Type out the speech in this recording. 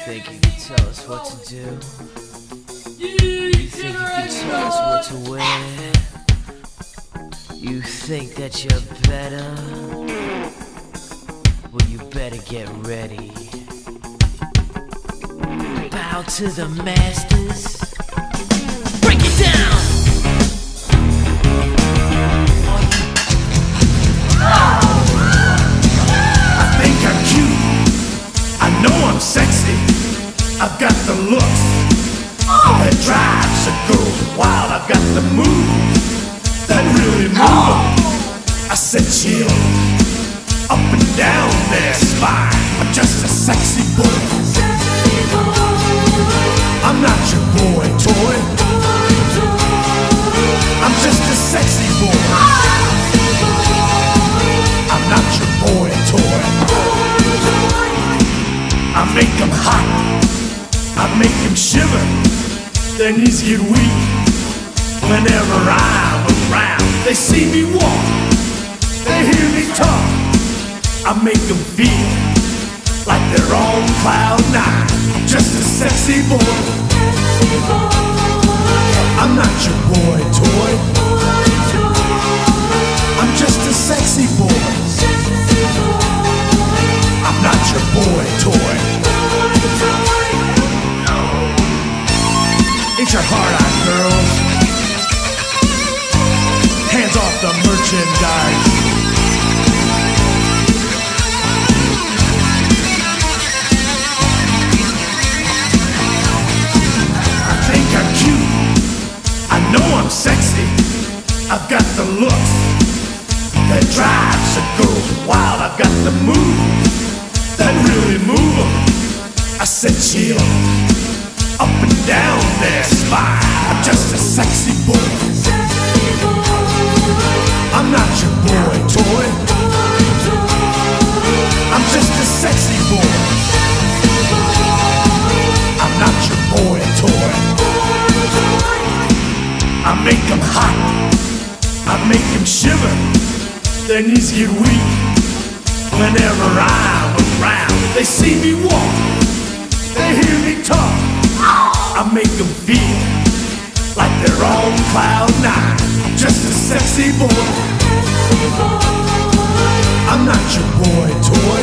think you can tell us what to do? You think you can tell us what to wear? You think that you're better? Well, you better get ready. Bow to the masters. Break it down! I think I'm cute. I know I'm sexy. I've got the looks that drives a girl wild. I've got the moves that really move 'em. I said chill up and down their spine. I'm just a sexy boy. I'm not your boy toy. I'm just a sexy boy. I'm not your boy toy. I make him hot, I make him shiver. Their knees get weak whenever I'm around. They see me walk, they hear me talk. I make them feel like they're on cloud nine. Just a sexy boy. I'm not your boy toy. I'm just a sexy boy. I'm not your boy toy. Ain't your heart out, girls? Hands off the merchandise. I think I'm cute. I know I'm sexy. I've got the looks that drives a girl wild. I've got the moves that really move 'em. I said chill up and down their spine. I'm just a sexy boy. I'm not your boy toy. I'm just a sexy boy. I'm not your boy toy. I make them hot, I make them shiver. Their knees get weak whenever I'm around. They see me walk, they hear me talk. I make them feel like they're on cloud nine. Just a sexy boy. I'm not your boy toy.